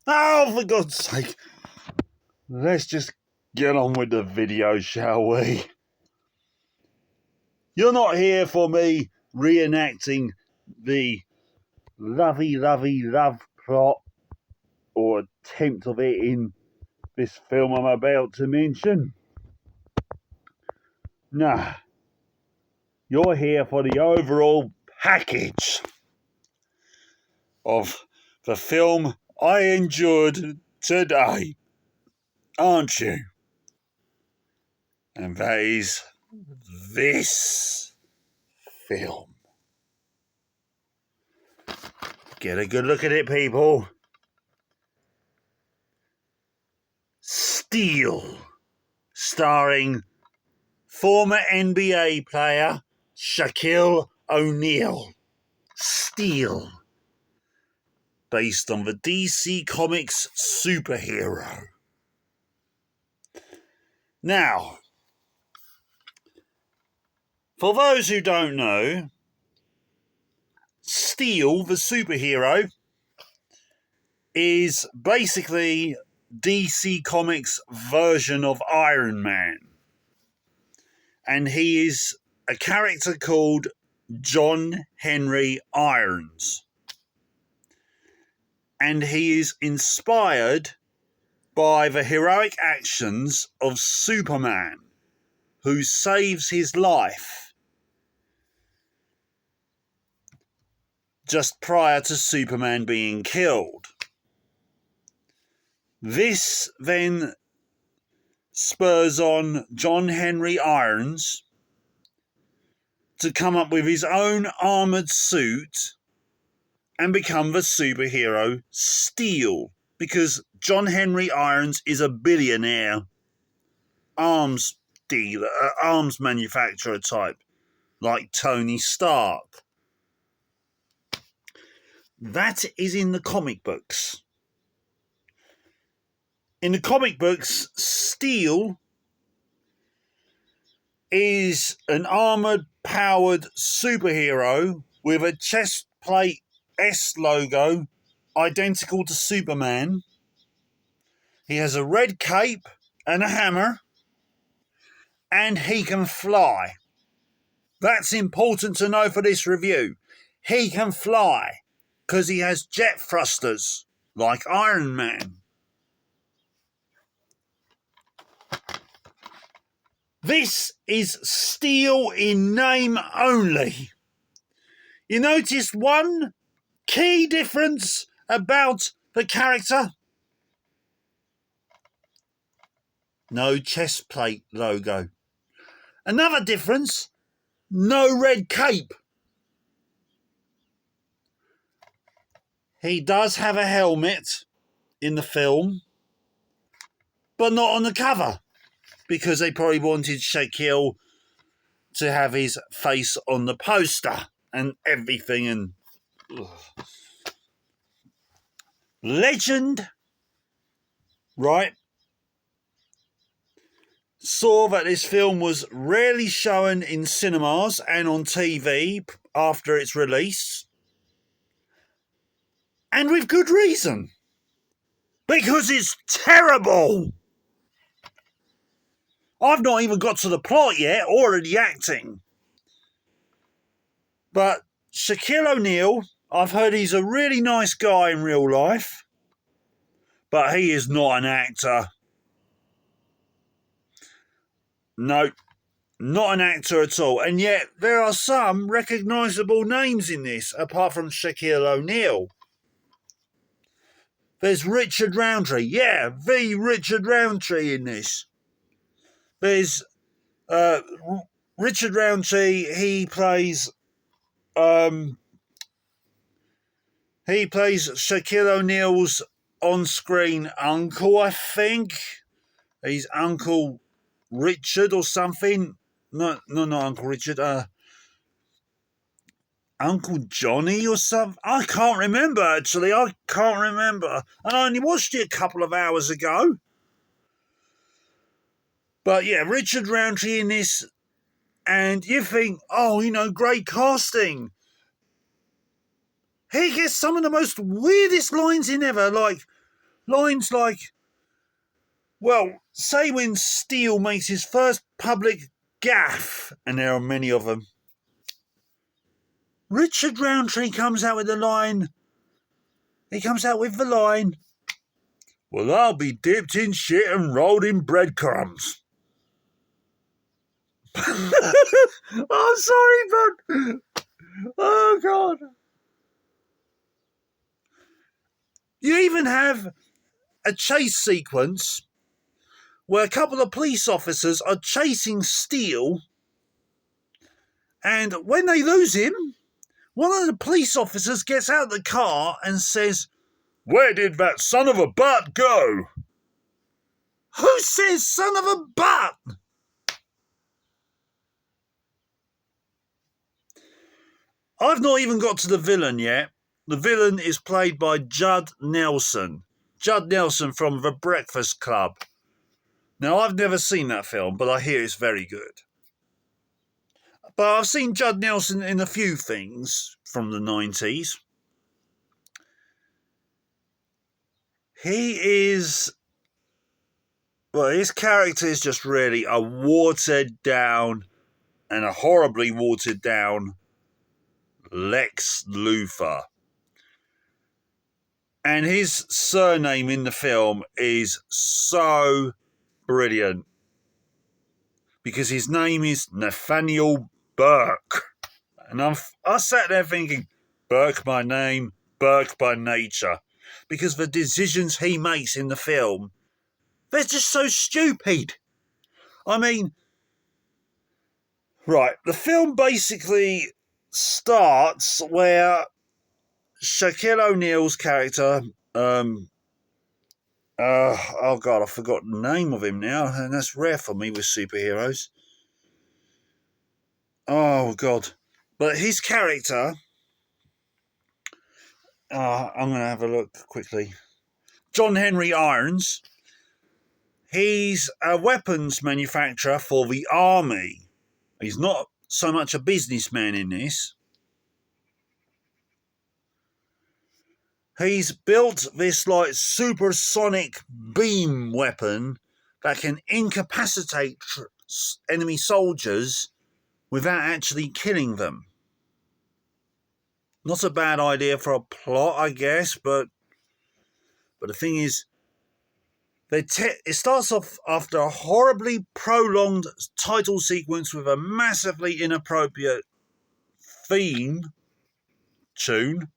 Oh, for God's sake. Let's just get on with the video, shall we? You're not here for me reenacting the love plot or attempt of it in this film I'm about to mention. Nah. You're here for the overall package of the film I enjoyed today, aren't you? And that is this film. Get a good look at it, people. Steel, starring former NBA player Shaquille O'Neal. Steel, based on the DC Comics superhero. Now, for those who don't know, Steel, the superhero, is basically DC Comics' version of Iron Man. And he is a character called John Henry Irons. And he is inspired by the heroic actions of Superman, who saves his life just prior to Superman being killed. This then spurs on John Henry Irons to come up with his own armoured suit and become the superhero Steel, because John Henry Irons is a billionaire arms dealer, arms manufacturer type, like Tony Stark. That is in the comic books. In the comic books, Steel is an armoured, powered superhero with a chest plate S logo identical to Superman. He has a red cape and a hammer, and he can fly. That's important to know for this review. He can fly because he has jet thrusters like Iron Man. This is Steel in name only. You notice one key difference about the character? No chest plate logo. Another difference, no red cape. He does have a helmet in the film, but not on the cover, because they probably wanted Shaquille to have his face on the poster and everything. And Legend, right, saw that this film was rarely shown in cinemas and on TV after its release. And with good reason. Because it's terrible. I've not even got to the plot yet or the acting. But Shaquille O'Neal, I've heard he's a really nice guy in real life. But he is not an actor. No, not an actor at all. And yet there are some recognisable names in this, apart from Shaquille O'Neal. There's Richard Roundtree. Yeah, the Richard Roundtree in this. There's Richard Roundtree. He plays Shaquille O'Neal's on-screen uncle, I think. He's Uncle Richard or something. No, not Uncle Richard. Uncle Johnny or something. I can't remember, actually. I can't remember. And I only watched it a couple of hours ago. But yeah, Richard Roundtree in this. And you think, oh, great casting. He gets some of the most weirdest lines in ever. Like, Lines like, well, say when Steele makes his first public gaffe, and there are many of them. Richard Roundtree comes out with the line, well, I'll be dipped in shit and rolled in breadcrumbs. I'm sorry, but oh God. You even have a chase sequence where a couple of police officers are chasing Steele, and when they lose him, one of the police officers gets out of the car and says, "Where did that son of a butt go?" Who says son of a butt? I've not even got to the villain yet. The villain is played by Judd Nelson. Judd Nelson from The Breakfast Club. Now, I've never seen that film, but I hear it's very good. But I've seen Judd Nelson in a few things from the 90s. He is... Well, his character is just really a watered down and a horribly watered down Lex Luthor. And his surname in the film is so brilliant because his name is Nathaniel Burke. And I sat there thinking, Burke by name, Burke by nature. Because the decisions he makes in the film, they're just so stupid. I mean, right, the film basically starts where Shaquille O'Neal's character, oh God, I forgot the name of him now, and that's rare for me with superheroes. Oh God. But his character, I'm going to have a look quickly. John Henry Irons, he's a weapons manufacturer for the army. He's not so much a businessman in this. He's built this like supersonic beam weapon that can incapacitate enemy soldiers without actually killing them. Not a bad idea for a plot, I guess, but the thing is, it starts off after a horribly prolonged title sequence with a massively inappropriate theme tune.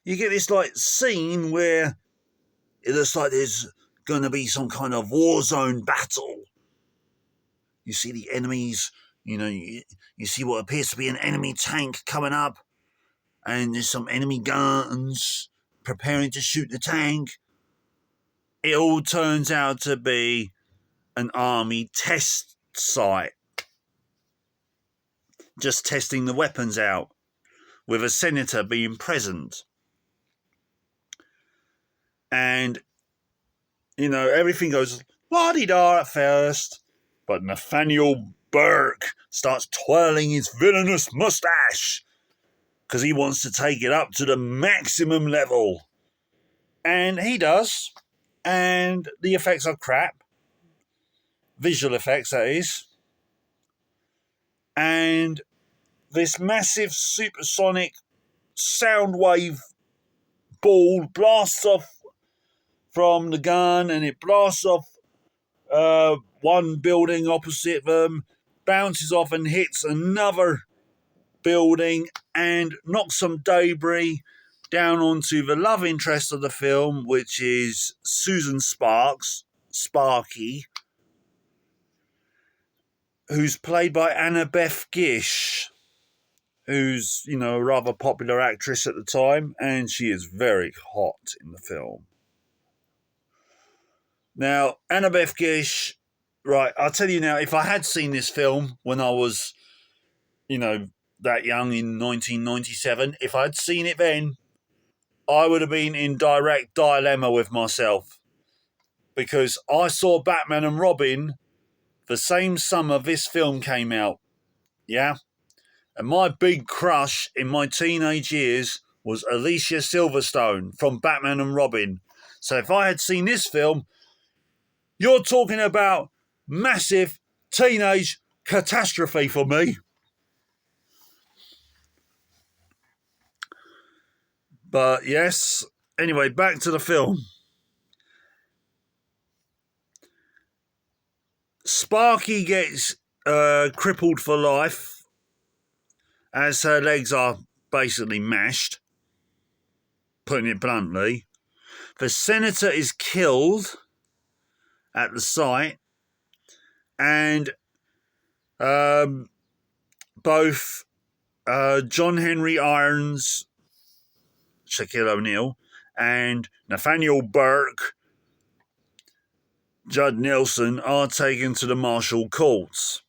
You get this like scene where it looks like there's going to be some kind of war zone battle. You see the enemies, you see what appears to be an enemy tank coming up, and there's some enemy guns preparing to shoot the tank. It all turns out to be an army test site, just testing the weapons out, with a senator being present. And, everything goes la-di-da at first, but Nathaniel Burke starts twirling his villainous mustache because he wants to take it up to the maximum level. And he does. And the effects are crap. Visual effects, that is. And this massive supersonic sound wave ball blasts off from the gun, and it blasts off one building opposite them, bounces off and hits another building and knocks some debris down onto the love interest of the film, which is Susan Sparks, Sparky, who's played by Annabeth Gish, who's, a rather popular actress at the time, and she is very hot in the film. Now, Annabeth Gish, right, I'll tell you now, if I had seen this film when I was, that young in 1997, if I'd seen it then, I would have been in direct dilemma with myself. Because I saw Batman and Robin the same summer this film came out. Yeah? And my big crush in my teenage years was Alicia Silverstone from Batman and Robin. So if I had seen this film, you're talking about massive teenage catastrophe for me. But yes, anyway, back to the film. Sparky gets crippled for life as her legs are basically mashed, putting it bluntly. The senator is killed at the site, and both John Henry Irons, Shaquille O'Neal, and Nathaniel Burke, Judd Nelson, are taken to the martial courts,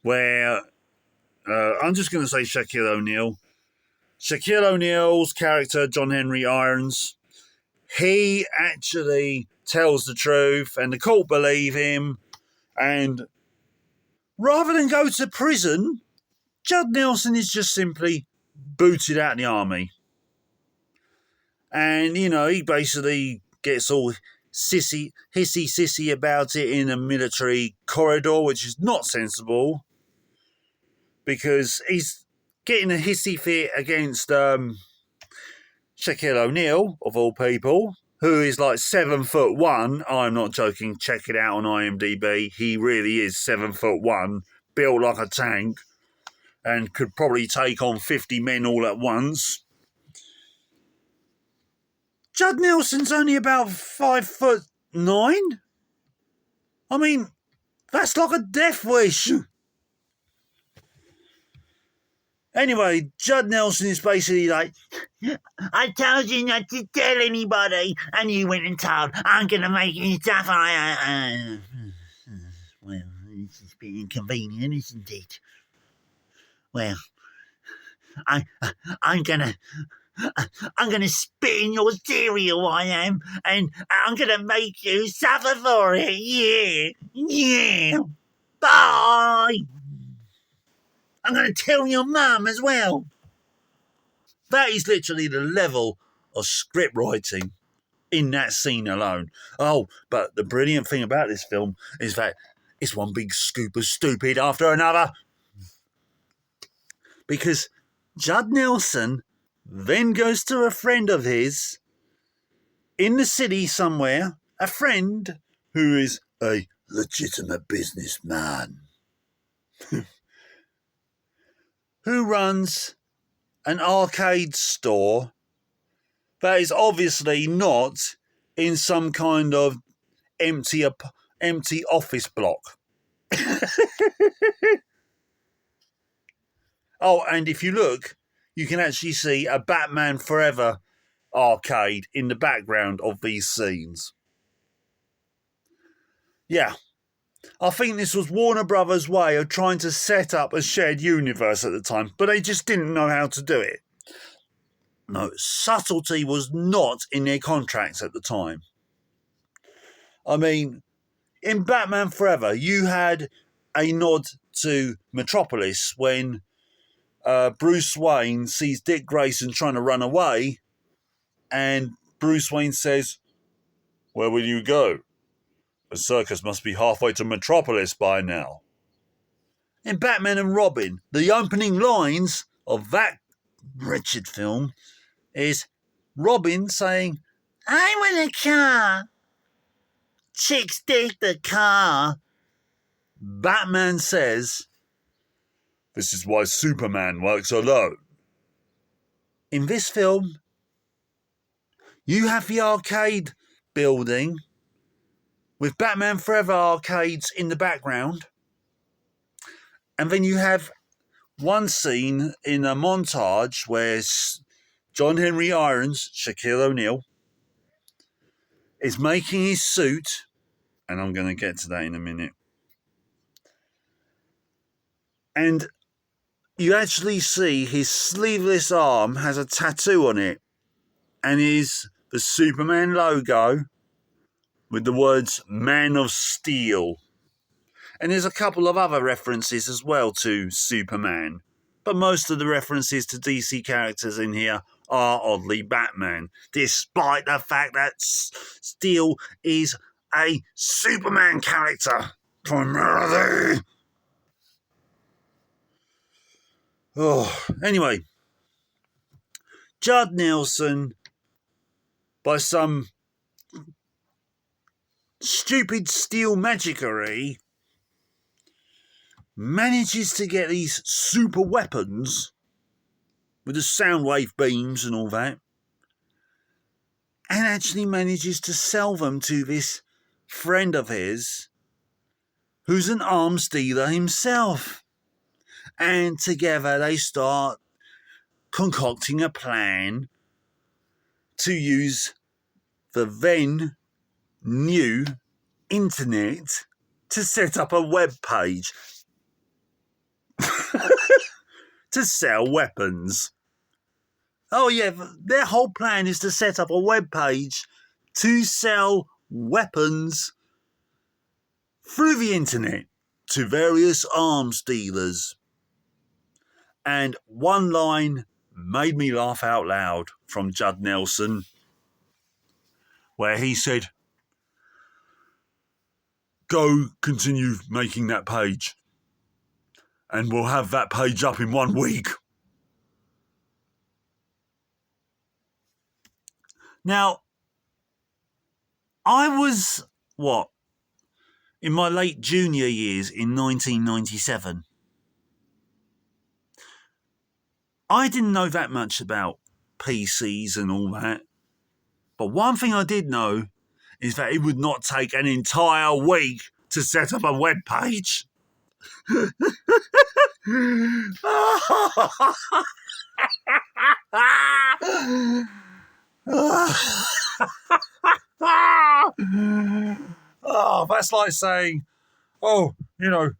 where I'm just going to say Shaquille O'Neal. Shaquille O'Neal's character, John Henry Irons, he actually tells the truth, and the court believe him, and rather than go to prison, Judd Nelson is just simply booted out of the army. And, you know, he basically gets all hissy-sissy about it in a military corridor, which is not sensible, because he's getting a hissy fit against Shaquille O'Neal, of all people, who is like 7'1". I'm not joking. Check it out on IMDb. He really is 7'1", built like a tank, and could probably take on 50 men all at once. Judd Nelson's only about 5'9". I mean, that's like a death wish. Anyway, Judd Nelson is basically like, I told you not to tell anybody, and you went and told. I'm going to make you suffer. Well, this is a bit inconvenient, isn't it? Well, I'm gonna spit in your cereal, I am, and I'm gonna make you suffer for it. Yeah. Bye. I'm gonna tell your mum as well. That is literally the level of script writing in that scene alone. Oh, but the brilliant thing about this film is that it's one big scoop of stupid after another. Because Judd Nelson then goes to a friend of his in the city somewhere, a friend who is a legitimate businessman who runs an arcade store that is obviously not in some kind of empty office block. Oh, and if you look, you can actually see a Batman Forever arcade in the background of these scenes. Yeah, I think this was Warner Brothers' way of trying to set up a shared universe at the time, but they just didn't know how to do it. No, subtlety was not in their contracts at the time. I mean, in Batman Forever, you had a nod to Metropolis when Bruce Wayne sees Dick Grayson trying to run away, and Bruce Wayne says, "Where will you go? The circus must be halfway to Metropolis by now." In Batman and Robin, the opening lines of that wretched film is Robin saying, "I want a car. Chicks dig the car." Batman says, "This is why Superman works alone." In this film, you have the arcade building with Batman Forever arcades in the background, and then you have one scene in a montage where John Henry Irons, Shaquille O'Neal, is making his suit, and I'm going to get to that in a minute. And you actually see his sleeveless arm has a tattoo on it, and is the Superman logo with the words Man of Steel. And there's a couple of other references as well to Superman. but most of the references to DC characters in here are oddly Batman, despite the fact that Steel is a Superman character, primarily. Oh, anyway, Judd Nelson, by some stupid Steel magickery, manages to get these super weapons with the sound wave beams and all that, and actually manages to sell them to this friend of his who's an arms dealer himself. And together they start concocting a plan to use the then new internet to set up a web page to sell weapons. Oh yeah, their whole plan is to set up a web page to sell weapons through the internet to various arms dealers. And one line made me laugh out loud from Judd Nelson, where he said, "Go continue making that page, and we'll have that page up in 1 week." Now, I was, in my late junior years in 1997. I didn't know that much about PCs and all that. But one thing I did know is that it would not take an entire week to set up a web page. Oh, that's like saying, that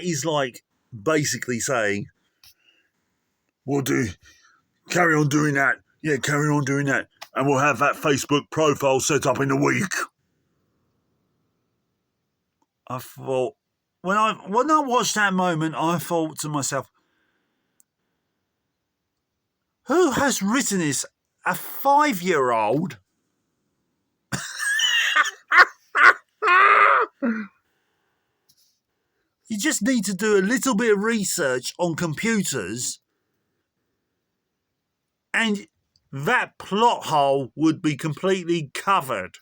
is like basically saying, carry on doing that. Yeah, carry on doing that. And we'll have that Facebook profile set up in a week. I thought, when I watched that moment, I thought to myself, who has written this? A 5-year-old? You just need to do a little bit of research on computers, and that plot hole would be completely covered.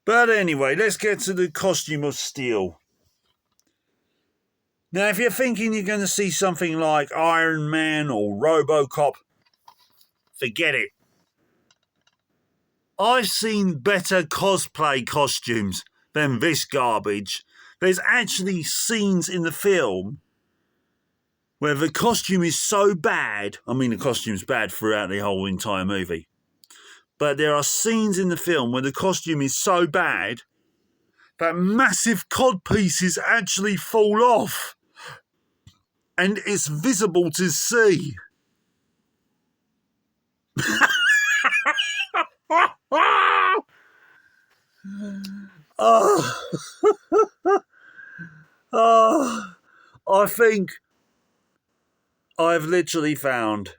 But anyway, let's get to the costume of Steel. Now, if you're thinking you're going to see something like Iron Man or RoboCop, forget it. I've seen better cosplay costumes than this garbage. There's actually scenes in the film where the costume is so bad. I mean, the costume's bad throughout the whole entire movie. But there are scenes in the film where the costume is so bad that massive cod pieces actually fall off. And it's visible to see. I think I've literally found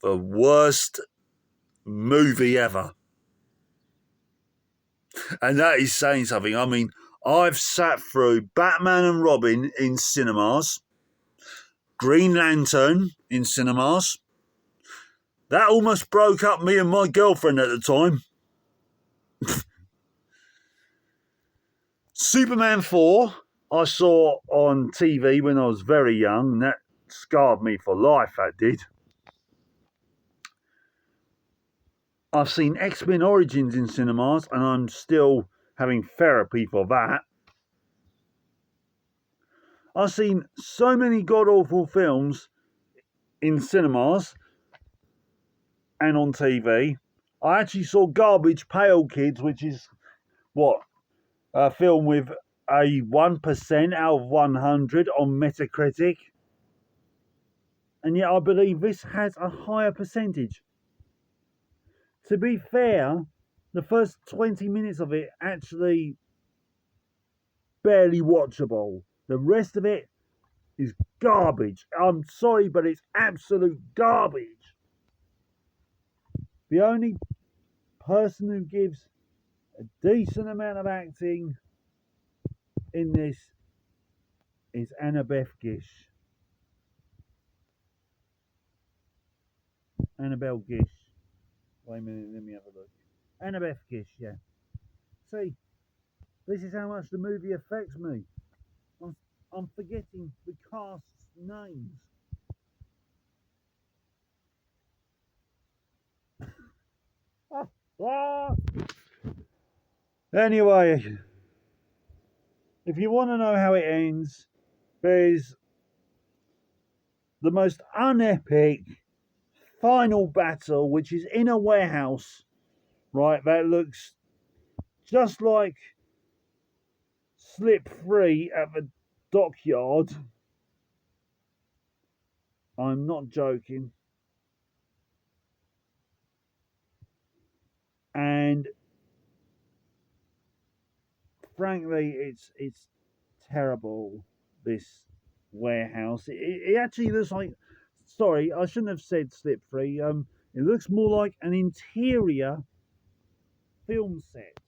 the worst movie ever. And that is saying something. I mean, I've sat through Batman and Robin in cinemas, Green Lantern in cinemas. That almost broke up me and my girlfriend at the time. Superman 4, I saw on TV when I was very young, and that scarred me for life, that did. I've seen X-Men Origins in cinemas, and I'm still having therapy for that. I've seen so many god-awful films in cinemas and on TV. I actually saw Garbage Pail Kids, which is, a film with a 1% out of 100 on Metacritic. And yet I believe this has a higher percentage. To be fair, the first 20 minutes of it actually barely watchable. The rest of it is garbage. I'm sorry, but it's absolute garbage. The only person who gives a decent amount of acting in this is Annabeth Gish. Annabelle Gish. Wait a minute, let me have a look. Annabeth Gish, yeah. See, this is how much the movie affects me. I'm forgetting the cast's names. Ah. Anyway, if you want to know how it ends, there's the most unepic final battle, which is in a warehouse, right? That looks just like Slip Free at the dockyard. I'm not joking. And frankly, it's terrible. This warehouse. It actually looks like. Sorry, I shouldn't have said Slip Free. It looks more like an interior film set.